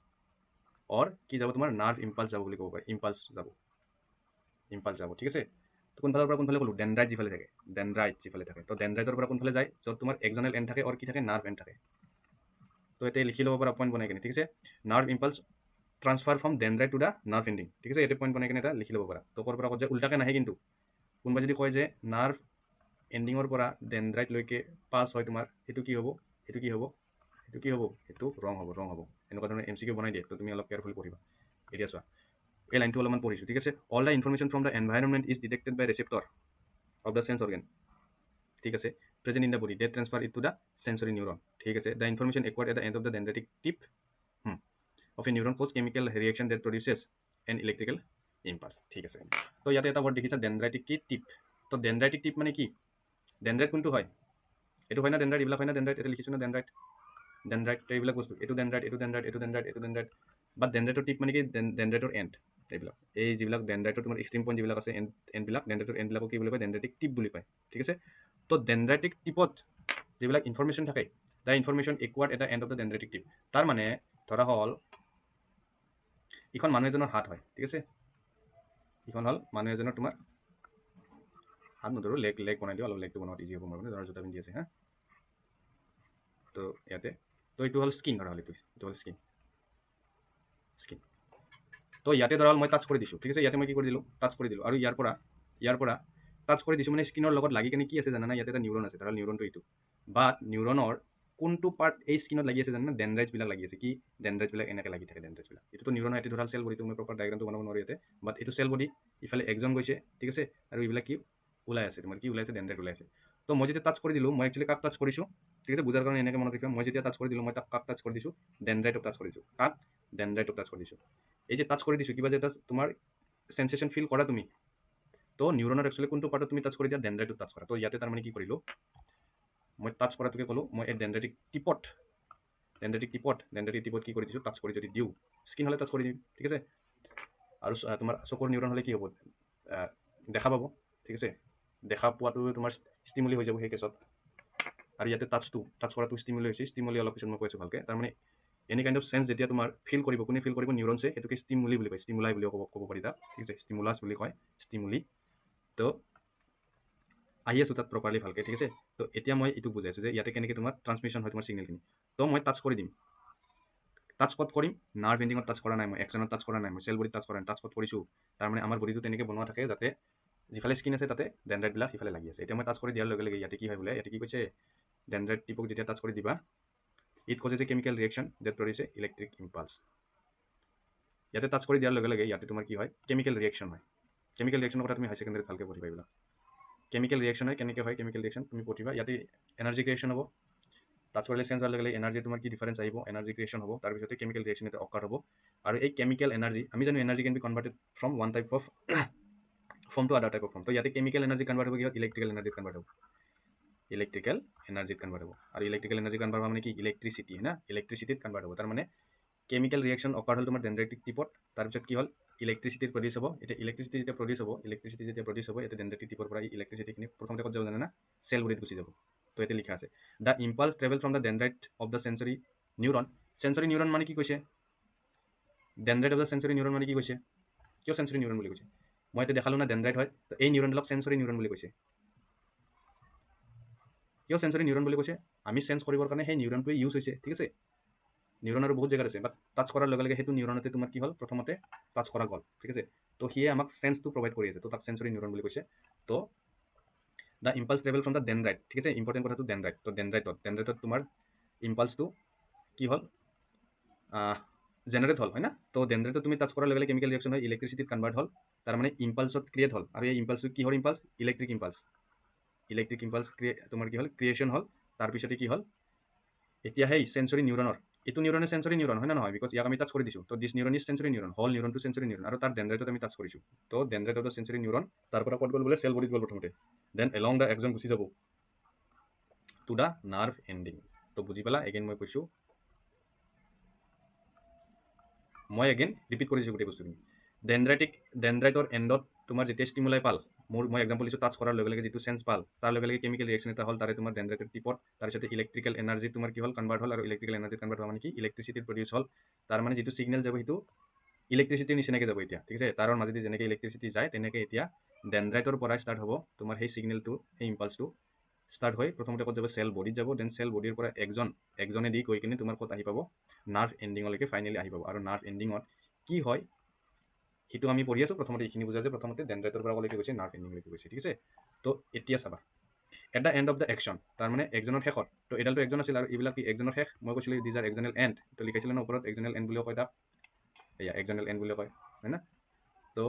অৰ কি যাব তোমাৰ নাৰ্ভ ইম্পালছ যাব বুলি ক'ব পাৰি, ইম্পালছ যাব। ঠিক আছে, কোনফালৰ পৰা কোনফালে ক'লোঁ ডেনড্ৰাইট যিফালে থাকে তো ডেনড্ৰাইটৰ পৰা কোনফালে যায় য'ত তোমাৰ এক্সনেল এণ্ড থাকে আৰু কি থাকে নাৰ্ভ এণ্ড থাকে তো এতিয়া লিখি ল'ব পৰা পইণ্ট বনাই কিনে ঠিক আছে nerve impulse transfer from dendrite to the nerve ending ঠিক আছে এইটো পইণ্ট বনাই কিনে এটা লিখি ল'ব পাৰা তো ক'ৰ পৰা ক'ত যায় উল্টাকৈ নাহে কিন্তু কোনোবাই যদি কয় যে নাৰ্ভ এণ্ডিঙৰ পৰা ডেনড্ৰাইটলৈকে পাছ হয় তোমাৰ সেইটো কি হ'ব সেইটো ৰং হ'ব এনেকুৱা ধৰণৰ MCQ বনাই দিয়ে তো তুমি অলপ কেয়াৰফুলি পঢ়িবা এতিয়া চোৱা এই লাইনটো অলপমান পঢ়িছোঁ ঠিক আছে all the information from the environment is detected by receptor of the sense organ ঠিক আছে present in the body that transfer it to the sensory neuron ঠিক আছে the information acquired at the end of the dendritic tip of a neuron cause chemical reaction that produces an electrical impulse ঠিক আছে তো ইয়াতে এটা word দেখিছা ডেনড্ৰাইটিক কি টিপ তো ডেনড্ৰাইটিক টিপ মানে কি ডেনড্ৰাইট কোনটো হয় এইটো হয় না ডেনড্ৰাইট এইবিলাক হয় না ডেনড্ৰাইট এটা লিখিছোঁ না ডেনড্ৰাইট এইবিলাক বস্তু এইটো ডেনড্ৰাইট বাট ডেনড্ৰাইটৰ টিপ মানে কি ডেনড্ৰাইটৰ এণ্ড এইবিলাক এই যিবিলাক ডেনড্ৰাইটৰ তোমাৰ এক্সট্ৰিম পইণ্ট যিবিলাক আছে এণ্ডবিলাক ডেনড্ৰাইটৰ এণ্ডবিলাকক কি বুলি কয় ডেনড্ৰাইটিক টিপ বুলি কয় ঠিক আছে তো ডেনড্ৰাইটিক টিপত যিবিলাক ইনফৰমেশ্যন থাকে the information acquired at the end of the dendritic tip তাৰ মানে ধৰা হ'ল ইখন মানুহ এজনৰ হাত হয় ঠিক আছে ইখন হ'ল মানুহ এজনৰ তোমাৰ হাত নধৰোঁ লেগ বনাই দিওঁ অলপ লেগটো বনাওঁত ইজি হ'ব মোৰ মানে ধৰা জোতা পিন্ধি আছে হা তো ইয়াতে তো এইটো হ'ল স্কিন ধৰা হ'ল এইটো হ'ল স্কিন তো ইয়াতে ধৰা হ'ল মই টাচ কৰি দিছোঁ ঠিক আছে ইয়াতে মই কি কৰি দিলোঁ টাচ কৰি দিলোঁ আৰু ইয়াৰ পৰা টাচ কৰি দিছোঁ মানে স্কিনৰ লগত লাগি কিনে কি আছে জানা ইয়াতে এটা নিউৰন আছে ধৰা নিউৰনটো এইটো বাট নিউৰনৰ কোনটো পাৰ্ট এই স্কিনত লাগি আছে জানা ডেনড্ৰাইটছবিলাক লাগি আছে কি ডেনড্ৰাইটছবিলাক এনেকৈ লাগি থাকে ডেনড্ৰাইটছবিলাক এইটোতো নিউৰন এইটো ধৰা চেল বডিটো মই প্ৰপাৰ ডায়েগ্ৰামটো বনাব নোৱাৰোঁ ইয়াতে বাট এইটো চেল বডি ইফালে একজন গৈছে ঠিক আছে আৰু এইবিলাক কি ওলাই আছে তোমাৰ কি ওলাইছে ডেনড্ৰাইট ওলাই আছে তো মই যেতিয়া টাচ কৰি দিলোঁ মই একচুৱেলি কাক টাচ কৰিছোঁ ঠিক আছে বুজাৰ কাৰণে এনেকৈ মনত ৰাখিবা মই যেতিয়া টাচ কৰি দিলোঁ মই তাক কাক টাচ কৰি দিছোঁ ডেনড্ৰাইটক টাচ কৰিছোঁ কাক ডেনড্ৰাইটক টাচ কৰিছোঁ এই যে টাচ কৰি দিছোঁ কিবা যে এটা তোমাৰ সেন্সেশ্যন ফিল কৰা তুমি তো নিউৰনৰ একচুৱেলি কোনটো পাৰ্টত তুমি টাচ কৰি দিয়া ডেনড্ৰাইটত টাচ কৰা তো ইয়াতে তাৰমানে কি কৰিলোঁ মই টাচ কৰাটোকে ক'লোঁ মই এই ডেনড্ৰাইটিক টিপত কি কৰি দিছোঁ টাচ কৰি যদি দিওঁ স্কিন হ'লে টাচ কৰি দিম ঠিক আছে আৰু তোমাৰ চকুৰ নিউৰন হ'লে কি হ'ব দেখা পাব ঠিক আছে দেখা পোৱাটো তোমাৰ ষ্টিমুলি হৈ যাব সেই কেছত আৰু ইয়াতে টাচ কৰাটো ষ্টিমুলি হৈছে ষ্টিমুলি অলপ পিছত মই কৈছোঁ ভালকৈ তাৰমানে এনি কাইণ্ড অফ চেঞ্চ যেতিয়া তোমাৰ ফিল কৰিব কোনে ফিল কৰিব নিউৰনছে সেইটোকে ষ্টিমুলি বুলি কয় ষ্টিমুলাই বুলি ক'ব পাৰি তাক ঠিক আছে ষ্টিমুলাছ বুলি কয় ষ্টিমুলি তো আহি আছোঁ তাত প্ৰপাৰলি ভালকৈ ঠিক আছে তো এতিয়া মই এইটো বুজাইছোঁ যে ইয়াতে কেনেকৈ তোমাৰ ট্ৰান্সমিশ্যন হয় তোমাৰ ছিগনেলখিনি তো মই টাচ কৰি দিম টাচ ক'ত কৰিম নাৰ্ভ এণ্ডিঙত টাচ কৰা নাই মই এক্সনত টাচ কৰা নাই মই চেল বডিত টাচ কৰা নাই টাচ ক'ত কৰিছোঁ তাৰমানে আমাৰ বডিটো তেনেকৈ বনোৱা থাকে যাতে যিফালে স্কিন আছে তাতে ডেনড্ৰাইটবিলাক সিফালে লাগি আছে এতিয়া মই টাচ কৰি দিয়াৰ লগে লগে ইয়াতে কি হয় বোলে ইয়াতে কি কৈছে ডেনড্ৰাইট টিপক যেতিয়া টাচ কৰি দিবা it causes a chemical reaction that produce a electric impulse ইয়াতে টাচ কৰি দিয়াৰ লগে লগে ইয়াতে তোমাৰ কি হয় কেমিকেল ৰিয়েকশ্যন হয় কেমিকেল ৰিয়েকশ্যনৰ কথা তুমি হাই ছেকেণ্ডেৰীত ভালকৈ পঢ়িবা এইবিলাক কেমিকেল ৰিয়েকশ্যন হয় কেনেকৈ হয় কেমিকেল ৰিয়েকশ্যন তুমি পঢ়িবা ইয়াতে এনাৰ্জি ক্ৰিয়েশ্যন হ'ব টাচ কৰিলে চেঞ্জ হোৱাৰ লগে লগে এনাৰ্জি তোমাৰ কি ডিফাৰেঞ্চ আহিব এনাৰ্জি ক্ৰিয়েশ্যন হ'ব তাৰপিছতে কেমিকেল ৰিয়েকশ্যন এটা অকাৰ হ'ব আৰু এই কেমিকেল এনাৰ্জি আমি জানো energy can be converted from one type of form to other type of form তো ইয়াতে কেমিকেল এনাৰ্জি কনভাৰ্ট হ'ব কি হয় ইলেক্ট্ৰিকেল এনাৰ্জিত কনভাৰ্ট হ'ব আৰু ইলেক্ট্ৰিকেল এনাৰ্জি কনভাৰ্ট হ'ব মানে কি ইলেক্ট্ৰিচিটি হয় না ইলেক্ট্ৰিচিটিত কনভাৰ্ট হ'ব তাৰমানে কেমিকেল ৰিয়েকশ্যন অকাৰ হ'ল তোমাৰ ডেনড্ৰাইটিক টিপত তাৰপিছত কি হ'ল ইলেক্ট্ৰিচিটিত প্ৰডিউচ হ'ব এতিয়া ইলেক্ট্ৰিচিটি যেতিয়া প্ৰডিউচ হ'ব এতিয়া ডেনড্ৰাইটিক টিপৰ পৰা ইলেক্ট্ৰিচিটিখিনি প্ৰথমতে ক'ত যাব জানে না চেল বডিত গুচি যাব তো ইয়াতে লিখা আছে the impulse travel from the dendrite of the sensory neuron মানে কি কৈছে dendrite of the sensory neuron মানে কি কৈছে কিয় সেন্সৰি নিউৰন বুলি কৈছে মই এতিয়া দেখালোঁ না ডেনড্ৰাইট হয় তো এই নিউৰনবিলাক সেন্সৰি নিউৰন বুলি কৈছে কিয় সেন্সৰি নিউৰন বুলি কৈছে আমি চেঞ্জ কৰিবৰ কাৰণে সেই নিউৰনটোৱে ইউজ হৈছে ঠিক আছে নিউৰন আৰু বহুত জেগাত আছে বাট টাচ কৰাৰ লগে লগে সেইটো নিউৰনতে তোমাৰ কি হ'ল প্ৰথমতে টাচ কৰা গ'ল ঠিক আছে তো সিয়ে আমাক চেঞ্চটো প্ৰভাইড কৰি আছে তো তাক সেন্সৰি নিউৰন বুলি কৈছে তো the impulse travel from the dendrite ঠিক আছে ইম্পৰ্টেণ্ট কথাটো ডেনড্ৰাইট তো ডেনড্ৰাইটত তোমাৰ ইম্পালছটো কি হ'ল জেনাৰেট হ'ল হয় না তো ডেনড্ৰাইটত তুমি টাচ কৰাৰ লগে লগে কেমিকেল ৰিয়েকশ্যন হয় ইলেক্ট্ৰিচিটিত কনভাৰ্ট হ'ল তাৰমানে ইম্পালছত ক্ৰিয়েট হ'ল আৰু এই ইম্পালছটো কিহৰ ইম্পালছ ইলেক্ট্ৰিক ইম্পালছ তোমাৰ কি হ'ল ক্ৰিয়েশ্যন হ'ল তাৰপিছতে কি হ'ল এতিয়া সেই সেন্সৰি নিউৰনৰ এইটো নিউৰনে সেন্সৰি নিউৰন হয় না নহয় বিকজ ইয়াক আমি টাচ কৰি দিছোঁ তো this neuron is sensory neuron হল নিউৰনটো সেন্সৰি নিউৰন আৰু তাৰ ডেনড্ৰাইটত আমি টাচ কৰিছোঁ তো ডেনড্ৰাইটত সেন্সৰি নিউৰন তাৰ পৰা ক'ত গ'ল বোলে চেল বডিত গ'ল প্ৰথমতে দেন এলং দ্য একজন গুচি যাব টু দ্য নাৰ্ভ এণ্ডিং তো বুজি পালা এগেইন মই কৈছোঁ মই এগেইন ৰিপিট কৰি দিছোঁ গোটেই বস্তুখিনি ডেনড্ৰাইটৰ এণ্ডত তোমাৰ যেতিয়া ষ্টিমুলাই পাল মই এক্সাম্পল দিছোঁ টাচ কৰাৰ লগে লগে যিটো চেঞ্চ পাল তাৰ লগে লগে কেমিকেল ৰিয়েকশ্যন এটা হ'ল তাৰে তোমাৰ ডেনড্ৰাইটৰ টিপত তাৰপিছতে ইলেক্ট্ৰিকেল এনাৰ্জি তোমাৰ কি হ'ল কনভাৰ্ট হ'ল আৰু ইলেক্ট্ৰিকেল এনাৰ্জিত কনভাৰ্ট হোৱা মানে কি ইলেক্ট্ৰিচিটিত প্ৰডিউচ হ'ল তাৰ মানে যিটো ছিগনেল যাব সেইটো ইলেক্ট্ৰিচিটিৰ নিচিনাকৈ যাব এতিয়া ঠিক আছে তাৰৰ মাজেদি যেনেকৈ ইলেক্ট্ৰিচিটি যায় তেনেকৈ এতিয়া ডেনড্ৰাইটৰ পৰাই ষ্টাৰ্ট হ'ব তোমাৰ সেই ছিগনেলটো, সেই ইম্পালছটো ষ্টাৰ্ট হৈ প্ৰথমতে ক'ত যাব, চেল বডিত যাব, দেন চেল বডিৰ পৰা একজনেদি গৈ কিনে তোমাৰ ক'ত আহি পাব, নাৰ্ভ এণ্ডিঙলৈকে ফাইনেলি আহি পাব। আৰু নাৰ্ভ এণ্ডিঙত কি হয় সেইটো আমি পঢ়ি আছোঁ। প্ৰথমতে এইখিনি বুজা যে প্ৰথমতে ডেনড্ৰাইটৰ পৰা ক'লৈকে গৈছে, নাৰ্ভ এণ্ডিঙলৈকে গৈছে, ঠিক আছে। তো এতিয়া চাবা, at the end of the action, তাৰমানে একজনৰ শেষত, তো এডালটো একজন আছিল আৰু এইবিলাক কি একজনৰ শেষ, মই কৈছিলোঁ দিজ আৰ একজনেল এণ্ড, তো লিখাইছিলে ন ওপৰত একজনেল এণ্ড বুলিও কয় তাক, এয়া একজনেল এণ্ড বুলিও কয়, হয় না। তো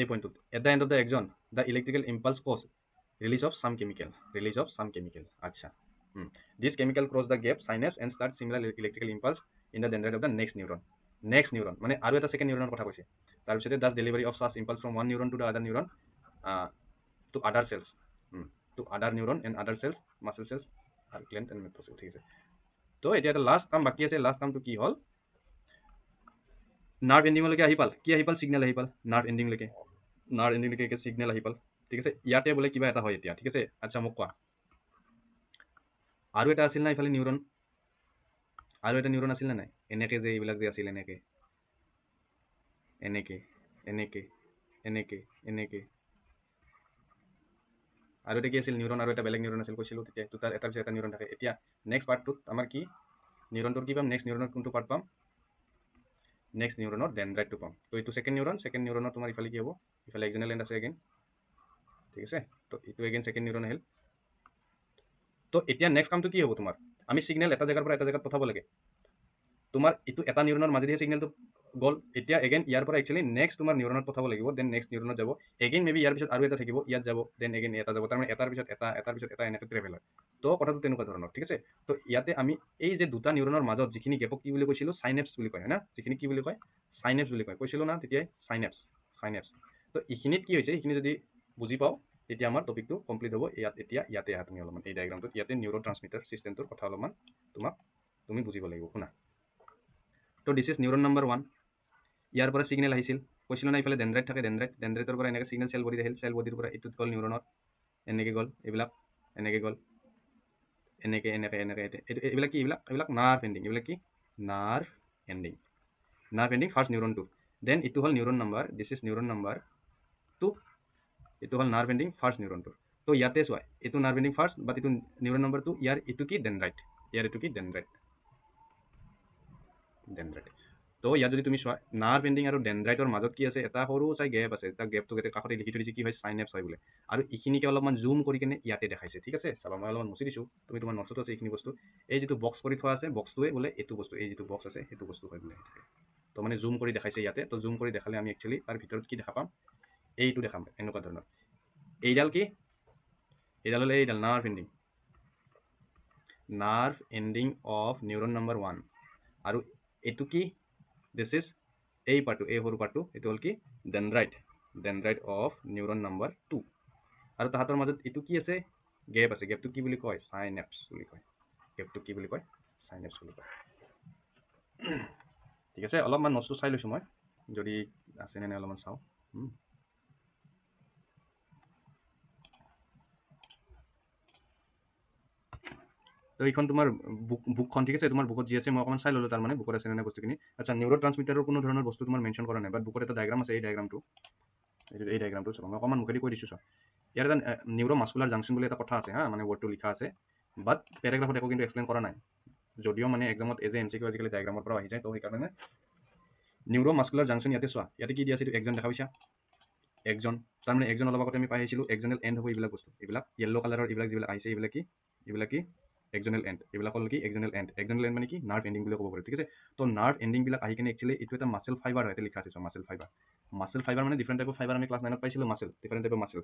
এই পইণ্টটোত at the end of the axon the electrical impulse cause release of some chemical, আচ্ছা। This chemical cross the gap synapse and start similar electrical impulse in the dendrite of the next neuron মানে আৰু এটা second নিউৰনৰ কথা কৈছে। তাৰপিছতে thus delivery of such impulse from one neuron to the other neuron to other cells, to other neuron and other cells, muscle cells আৰু gland and মেট্ৰ'চেল, ঠিক আছে। তো এতিয়া এটা লাষ্ট কাম বাকী আছে। লাষ্ট কামটো কি হ'ল, নাৰ্ভ এণ্ডিঙলৈকে আহি পাল, কি আহি পাল, ছিগনেল আহি পাল নাৰ্ভ এণ্ডিংলৈকে ছিগনেল আহি পাল, ঠিক আছে। ইয়াতে বোলে কিবা এটা হয় এতিয়া, ঠিক আছে। আচ্ছা মোক কোৱা, আৰু এটা আছিল না ইফালে নিউৰন, আৰু এটা নিউৰন আছিল নে নাই, এনেকে যে এইবিলাক যে আছিল, এনেকে এনেকে এনেকে এনেকে এনেকে, আৰু এটা কি আছিল নিউৰন, আৰু এটা বেলেগ নিউৰন আছিল কৈছিলোঁ তেতিয়া, দুটাৰ এটাৰ পিছত এটা নিউৰন থাকে। এতিয়া নেক্সট পাৰ্টটোত আমাৰ কি নিউৰনটোৰ কি পাম, নেক্সট নিউৰনৰ কোনটো পাৰ্ট পাম, নেক্সট নিউৰনৰ ডেনড্ৰাইটটো পাম। তো এইটো ছেকেণ্ড নিউৰনৰ তোমাৰ ইফালে কি হ'ব, ইফালে একজনেল এণ্ড আছে এগেইন, ঠিক আছে। তো এইটো এগেইন ছেকেণ্ড নিউৰন আহিল। তো এতিয়া নেক্সট কামটো কি হ'ব তোমাৰ, আমি ছিগনেল এটা জেগাৰ পৰা এটা জেগাত পঠাব লাগে। তোমাৰ এইটো এটা নিউৰনৰ মাজেদিহে ছিগনেলটো গ'ল, এতিয়া এগেইন ইয়াৰ পৰা একচুৱেলি নেক্সট তোমাৰ নিউৰনত পঠাব লাগিব, দেন নেক্সট নিউৰনত যাব, এগেইন মেবি ইয়াৰ পিছত আৰু এটা থাকিব, ইয়াত যাব, দেন এগেইন এটা যাব, তাৰমানে এটাৰ পিছত এটা এনেকৈ ট্ৰেভেল হয়। তো কথাটো তেনেকুৱা ধৰণৰ, ঠিক আছে। তো ইয়াতে আমি এই যে দুটা নিউৰনৰ মাজত যিখিনি গেপক কি বুলি কৈছিলোঁ, চাইনেপছ বুলি কয়, হয় না, যিখিনি কি বুলি কয়, চাইনেপছ বুলি কয়, কৈছিলোঁ না তেতিয়াই, চাইনেপছ। তো এইখিনিত কি হৈছে, এইখিনি যদি বুজি পাওঁ তেতিয়া আমাৰ টপিকটো কমপ্লিট হ'ব। ইয়াতে আহা তুমি অলপমান এই ডায়েগ্ৰামটোত, ইয়াতে নিউৰো ট্ৰান্সমিটাৰ চিষ্টেমটোৰ কথা অলপমান তুমি বুজিব লাগিব, শুনা। তো দিছ ইজ নিউৰন নাম্বাৰ 1, ইয়াৰ পৰা ছিগনেল আহিছিল, কৈছিলোঁ না ইফালে ডেনড্ৰাইট থাকে, ডেনড্ৰাইটৰ পৰা এনেকৈ ছিগনেল চেল বডিত আহিল, চেল বডিৰ পৰা এইটোত গ'ল নিউৰনত, এনেকৈ গ'ল, এইবিলাক এনেকৈ গ'ল, এনেকৈ এইবিলাক কি, এইবিলাক নাৰ্ভ এণ্ডিং, এইবিলাক কি নাৰ্ভ এণ্ডিং ফাৰ্ষ্ট নিউৰনটো, দেন এইটো হ'ল neuron number, this is neuron number 2, এইটো হ'ল নাৰ্ভ এণ্ডিং ফাৰ্ষ্ট নিউৰনটোৰ। তো ইয়াতে চোৱা, এইটো নাৰ্ভ এণ্ডিং ফাৰ্ষ্ট, বাট এইটো নিউৰন নাম্বাৰ 2, এইটো কি ডেনড্ৰাইট, এইটো কি ডেনড্ৰাইট। তো ইয়াত যদি তুমি চোৱা নাৰ্ভ এণ্ডিং আৰু ডেনড্ৰাইটৰ মাজত কি আছে, এটা সৰু চাই গেপ আছে, এটা গেপটো কাষতে লিখি থৈ দিছে কি হয়, চাইনেপছ হয় বোলে। আৰু এইখিনিকে অলপমান জুম কৰি কিনে ইয়াতে দেখাইছে, ঠিক আছে। চাবা মই অলপমান মুচি দিছোঁ, তুমি তোমাৰ নটছতো আছে এইখিনি বস্তু, এই যিটো বক্স কৰি থোৱা আছে, বক্সটোৱে বোলে এইটো বস্তু, এই যিটো বক্স আছে সেইটো বস্তু হয় বোলে। তো মানে জুম কৰি দেখাইছে ইয়াতে, তো জুম কৰি দেখালে আমি একচুৱেলি তাৰ ভিতৰত কি দেখা পাম, এইটো দেখাম, এনেকুৱা ধৰণৰ। এইডাল কি, এইডাল হ'লে এইডাল nerve ending of neuron number 1, আৰু এইটো কি, দিছ ইজ এই পাৰ্টটো, এই সৰু পাৰ্টটো, এইটো হ'ল কি ডেনড্ৰাইট অফ নিউৰন নাম্বাৰ 2, আৰু তাহাঁতৰ মাজত এইটো কি আছে, গেপ আছে, গেপটো কি বুলি কয়, চাইনেপছ বুলি কয়, ঠিক আছে। অলপমান নটছটো চাই লৈছোঁ মই, যদি আছেনে নাই অলপমান চাওঁ। তো এইখন তোমাৰ বুকখন, ঠিক আছে, তোমাৰ বুকত যি আছে মই অকণমান চাই ল'লোঁ, তাৰমানে বুকত আছে নে বস্তুখিনি। আচ্ছা, নিউৰো ট্ৰান্সমিটাৰৰ কোনো ধৰণৰ বস্তু তোমাৰ মেনশ্যন কৰা নাই, বাট বুকত এটা ডায়েগ্ৰাম আছে, এই ডায়েগ্ৰামটো চাব, মই অকণমান মুখেদি কৈ দিছোঁ চোৱা। ইয়াত এটা নিউৰো মাস্কুলাৰ জাংচন বুলি এটা কথা আছে হা, মানে ৱৰ্ডটো লিখা আছে, বাট পেৰাগ্ৰাফত একো কিন্তু এক্সপ্লেইন কৰা নাই, যদিও মানে এক্সামত এজ এ MCQ আজিকালি ডায়েগ্ৰামৰ পৰা আহি যায়, তো সেইকাৰণে নিউৰো মাস্কুলাৰ জাংচন ইয়াতে চোৱা, ইয়াতে কি দিয়া আছে, এইটো একজন দেখা পাইছা, একজন, তাৰমানে একজন অলপ আগতে আমি পাই আহিছিলোঁ, একজনেল এণ্ড হ'ব এইবিলাক বস্তু, এইবিলাক য়েল্ল' কালাৰৰ এইবিলাক যিবিলাক আহিছে, এইবিলাক কি একজনেল এণ্ড, এইবিলাক হ'ল কি একজনেল এণ্ড মানে কি নাৰ্ভ এণ্ডিং বুলি ক'ব পাৰি, ঠিক আছে। তো নাৰ্ভ এণ্ডিংবিলাক আহি কিনে একচুৱেলি এইটো এটা মাছল ফাইবাৰ হয়, লিখা আছে, মাছল ফাইবাৰ মানে ডিফাৰেণ্ট টাইপৰ ফাইবাৰ, আমি ক্লাছ 9ত পাইছিলোঁ মাছল, ডিফাৰেণ্ট টাইপৰ মাছল,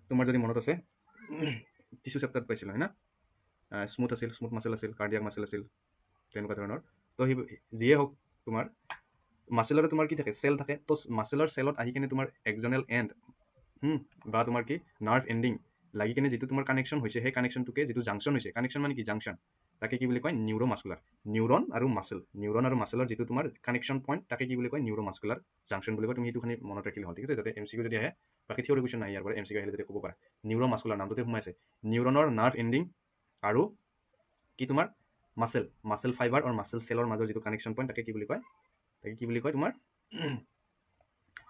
তোমাৰ যদি মনত আছে টিচু চেপ্টাৰত পাইছিলোঁ, হয় না, স্মুথ মাছল আছিল, কাৰ্ডিয়াক মাছল আছিল, তেনেকুৱা ধৰণৰ। তো সেই যিয়ে হওক, তোমাৰ মাছলৰে তোমাৰ কি থাকে, চেল থাকে, তো মাছলৰ চেলত আহি কিনে তোমাৰ একজনেল এণ্ড বা তোমাৰ কি নাৰ্ভ এণ্ডিং লাগি কিনে যিটো তোমাৰ কানেকশ্যন হৈছে, সেই কানেকশ্যনটোকে যিটো জাংচন হৈছে, কানেকশ্যন মানে কি জাংচন, তাকে কি বুলি কয় নিউৰো মাস্কুলাৰ, নিউৰন আৰু মাছলৰ যিটো তোমাৰ কানেকশ্যন পইণ্ট, তাকে কি বুলি কয় নিউৰো মাস্কুলাৰ জাংচন বুলি কয়। তুমি এইটো খালি মনত ৰাখিলে হ'ল, ঠিক আছে, যাতে MCQ যদি আহে, বাকী থিয়ৰী কুৱেশ্যন নাহে, ইয়াৰ পৰা MCQ আহিলে যাতে ক'ব পাৰা, নিউৰো মাস্কুলাৰ নামটোতে সোমাইছে, নিউৰনৰ নাৰ্ভ এণ্ডিং আৰু কি তোমাৰ মাছল ফাইবাৰ আৰু মাছল চেলৰ মাজৰ যিটো কানেকশ্যন পইণ্ট, তাকে কি বুলি কয় তাকে কি বুলি কয় তোমাৰ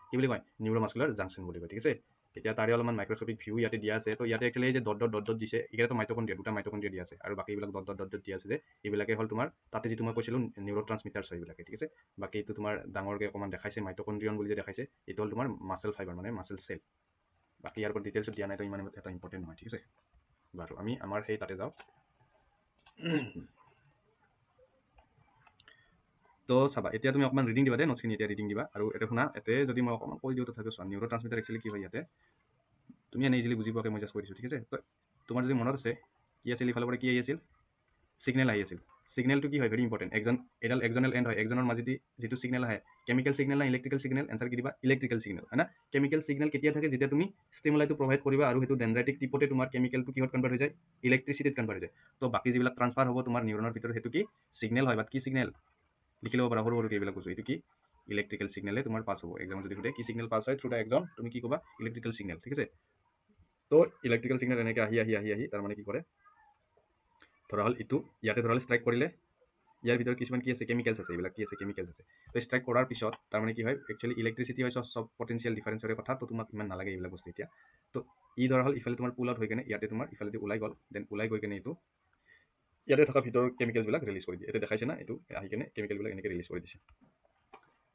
কি বুলি কয় নিউৰোমাস্কুলাৰ জাংচন বুলি কয় ঠিক আছে এতিয়া তাৰে অলপমান মাইক্ৰস্কোপিক ভিউ ইয়াতে দিয়া আছে তো ইয়াতে একচুৱেলি যে ডট দিছে এইকেইটাতো মাইটকণ্ড্ৰিয়া দুটা মাইটকণ্ড্ৰিয়া দিয়া আছে আৰু বাকীবিলাক ডট দিয়া আছে যে এইবিলাকে হ'ল তোমাৰ তাতে যিটো মই কৈছিলোঁ নিউৰো ট্ৰান্সমিটাৰ্ছ হয় এইবিলাকে ঠিক আছে বাকী এইটো তোমাৰ ডাঙৰকৈ অকণমান দেখাইছে মাইটকণ্ড্ৰিয়ন বুলি যে দেখাইছে এইটো হ'ল তোমাৰ মাছল ফাইবাৰ মানে মাছল চেল বাকী ইয়াৰ ওপৰত ডিটেইলছত দিয়া নাই তো ইমান এটা ইম্পৰ্টেণ্ট নহয় ঠিক আছে বাৰু আমি আমাৰ সেই তাতে যাওঁ তো চাবা এতিয়া তুমি অকণমান ৰিডিং দিবা দেই নোটছখিনি এতিয়া ৰিডিং দিবা আৰু এতিয়া শুনা ইয়াতে যদি মই অকণমান কৈ দিওঁ তথাপিও চোৱা নিউৰো ট্ৰান্সমিটাৰ একচুৱেলি কি হয় ইয়াতে তুমি এনে ইজিলি বুজি পোৱাকৈ মই জাষ্ট কৈ দিছোঁ ঠিক আছে তো তোমাৰ যদি মনত আছে কি আছিল ইফালৰ পৰা কি আহি আছিল সিগনেল আহি আছিল সিগনেলটো কি হয় ভেৰি ইম্পৰ্টেণ্ট এডাল এক্সনেল এণ্ড হয় এক্সনৰ মাজেদি যিটো সিগনেল আহে কেমিকেল সিগনেল না ইলেক্ট্ৰিকেল সিগনেল এনচাৰ কি দিবা ইলেক্ট্ৰিকেল সিগনেল হয় না কেমিকেল সিগনেল কেতিয়া থাকে যেতিয়া তুমি ষ্টিমুলাইটো প্ৰভাইড কৰিবা আৰু সেইটো ডেনড্ৰাইটিক টিপতে তোমাৰ কেমিকেলটো কিহত কনভাৰ্ট হৈ যায় ইলেক্ট্ৰিচিটিত কনভাৰ্ট হৈ যায় তো বাকী যিবিলাক ট্ৰান্সফাৰ হ'ব তোমাৰ নিউৰনৰ ভিতৰত সেইটো কি সিগনেল হয় বাট কি সিগনেল লিখি ল'ব পাৰা সৰু সৰুকৈ এইবিলাক বস্তু এইটো কি ইলেক্ট্ৰিকেল সিগনেলে তোমাৰ পাছ হ'ব এক্সাম যদি সোধে কি সিগনেল পাছ হয় থ্ৰু দ্য এক্সন তুমি কি ক'বা ইলেক্ট্ৰিকেল সিগনেল ঠিক আছে তো ইলেক্ট্ৰিকেল সিগনেল এনেকৈ আহি তাৰমানে কি কৰে ধৰা হ'ল এইটো ইয়াতে ধৰা হ'ল ষ্ট্ৰাইক কৰিলে ইয়াৰ ভিতৰত কিছুমান কি আছে কেমিকেলছ আছে এইবিলাক কি আছে কেমিকেলছ আছে তো ষ্ট্ৰাইক কৰাৰ পিছত তাৰমানে কি হয় একচুৱেলি ইলেক্ট্ৰিচিটি হয় চব পটেঞ্চিয়েল ডিফাৰেঞ্চৰে কথা তো তোমাক ইমান নালাগে এইবিলাক বস্তু এতিয়া তো ই ধৰা হ'ল ইফালে তোমাৰ পুল আউট হৈ কেনে ইয়াতে তোমাৰ ইফালেদি ওলাই গ'ল দেন ওলাই গৈ কেনে এইটো ইয়াতে থকা ভিতৰৰ কেমিকেলছবিলাক ৰিলিজ কৰি দিয়ে এইটো দেখাইছে না এইটো আহি কেনে কেমিকেলবিলাক এনেকৈ ৰিলিজ কৰি দিছে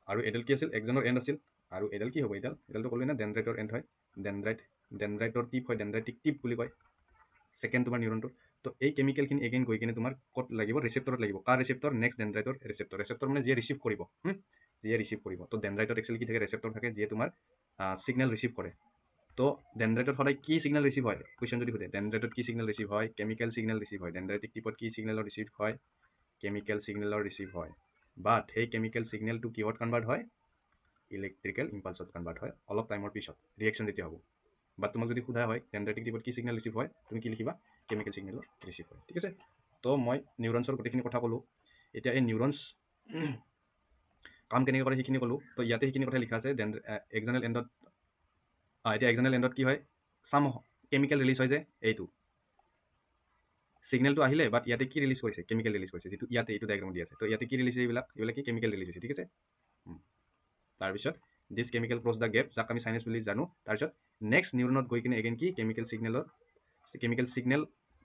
আৰু এডাল কি আছিল এক্সনৰ এণ্ড আছিল আৰু এডাল কি হ'ব এডালটো ক'লোৱে না ডেনড্ৰাইটৰ এণ্ড হয় ডেনড্ৰাইটৰ টিপ হয় ডেনড্ৰাইটিক টিপ বুলি কয় ছেকেণ্ড তোমাৰ নিউৰনটোৰ তো এই কেমিকেলখিনি এগেইন গৈ কিনে তোমাৰ ক'ত লাগিব ৰিচেপ্টৰত লাগিব কাৰ ৰিচেপ্টৰ নেক্সট ডেনড্ৰাইটৰ ৰিচেপ্টৰ মানে যিয়ে ৰিচিভ কৰিব যিয়ে ৰিচিভ কৰিব তো ডেনড্ৰাইটত একচুৱেলি কি থাকে ৰিচেপ্টৰ থাকে যিয়ে তোমাৰ ছিগনেল ৰিচিভ কৰে তো ডেনড্ৰাইটত সদায় কি ছিগনেল ৰিচিভ হয় কুৱেশ্যন যদি সোধে ডেনড্ৰাইটত কি ছিগনেল ৰিচিভ হয় কেমিকেল ছিগনেল ৰিচিভ হয় ডেনড্ৰাইটিক টিপত কি ছিগনেলৰ ৰিচিভ হয় কেমিকেল ছিগনেলৰ ৰিচিভ হয় বাট সেই কেমিকেল ছিগনেলটো কিহত কনভাৰ্ট হয় ইলেক্ট্ৰিকেল ইম্পালছত কনভাৰ্ট হয় অলপ টাইমৰ পিছত ৰিয়েকশ্যন যেতিয়া হ'ব বা তোমাক যদি সোধা হয় ডেনড্ৰাইটিক টিপত কি ছিগনেল ৰিচিভ হয় তুমি কি লিখিবা কেমিকেল ছিগনেলৰ ৰিচিভ হয় ঠিক আছে তো মই নিউৰনছৰ গোটেইখিনি কথা ক'লোঁ এতিয়া এই নিউৰনছ কাম কেনেকৈ কৰে সেইখিনি ক'লোঁ তো ইয়াতে সেইখিনি কথা লিখা আছে এক্সনেল এণ্ডত এতিয়া এক্সনেল এণ্ডত কি হয় চাম কেমিকেল ৰিলিজ হয় যে এইটো সিগনেলটো আহিলে বাট ইয়াতে কি ৰিলিজ কৰিছে কেমিকেল ৰিলিজ কৰিছে যিটো ইয়াতে এইটো ডায়েগ্ৰাম দি আছে তো ইয়াতে কি ৰিলিজ হৈছে এইবিলাক কি কেমিকেল ৰিলিজ হৈছে ঠিক আছে তাৰপিছত দিছ কেমিকেল ক্ৰছ দ্য গেপ যাক আমি চাইনেছ বুলি জানো তাৰপিছত নেক্সট নিউৰনত গৈ কিনে এগেইন কি কেমিকেল ছিগনেল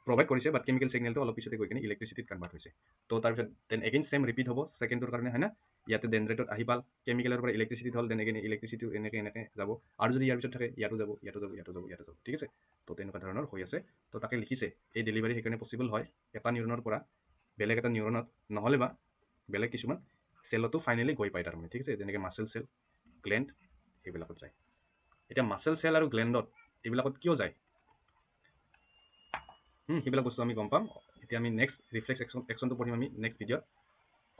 প্ৰভাইড কৰিছে বাট কেমিকেল ছিগনেলটো অলপ পিছতে গৈ কিনে ইলেক্ট্ৰিচিটিত কনভাৰ্ট হৈছে তো তাৰপিছত দেন এগেইন ছেম ৰিপিট হ'ব ছেকেণ্ডটোৰ কাৰণে হয় না ইয়াতে ডেনড্ৰাইটত আহি পাল কেমিকেলৰ পৰা ইলেক্ট্ৰিচিটি হ'ল দেন এগেইন ইলেক্ট্ৰিচিটি এনেকৈ যাব আৰু যদি ইয়াৰ পিছত থাকে ইয়াতো যাব ঠিক আছে তো তেনেকুৱা ধৰণৰ হৈ আছে তো তাকে লিখিছে এই ডেলিভাৰী সেইকাৰণে পচিবল হয় এটা নিউৰনৰ পৰা বেলেগ এটা নিউৰনত নহ'লে বা বেলেগ কিছুমান চেলতো ফাইনেলি গৈ পায় তাৰমানে ঠিক আছে যেনেকৈ মাছল চেল গ্লেণ্ড সেইবিলাকত যায় এতিয়া মাছল চেল আৰু গ্লেণ্ডত এইবিলাকত কিয় যায় সেইবিলাক বস্তু আমি গম পাম এতিয়া আমি নেক্সট ৰিফ্লেক্স একশ্যনটো পঢ়িম আমি নেক্সট ভিডিঅ'ত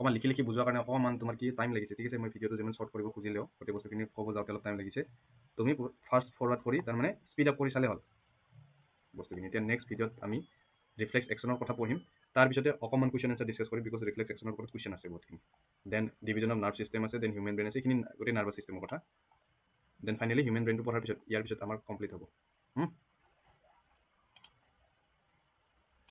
অকণমান লিখি বুজোৱাৰ কাৰণে অকণমান তোমাৰ কি টাইম লাগিছে ঠিক আছে মই ভিডিঅ'টো যিমান শ্বৰ্ট কৰিব খুজিলেও গোটেই বস্তুখিনি ক'ব যাওঁতে অলপ টাইম লাগিছে তুমি ফাষ্ট ফৰৱাৰ্ড কৰি তাৰমানে স্পীড আপ কৰি চালে হ'ল বস্তুখিনি এতিয়া নেক্সট ভিডিঅ'ত আমি ৰিফ্লেক্স একশ্যনৰ কথা পঢ়িম তাৰপিছতে অকণমান কুৱেশ্যন এনচাৰ ডিছকাছ কৰিম বিকজ ৰিফ্লেক্স একশ্যনৰ ওপৰত কুৱেশ্যন আছে বহুতখিনি then division of nerve system আছে দেন হিউমেন ব্ৰেইন আছে এইখিনি গোটেই নাৰ্ভাছ ছিষ্টেমৰ কথা দেন ফাইনেলি হিউমেন ব্ৰেইনটো পঢ়াৰ পিছত ইয়াৰ পিছত আমাৰ কমপ্লিট হ'ব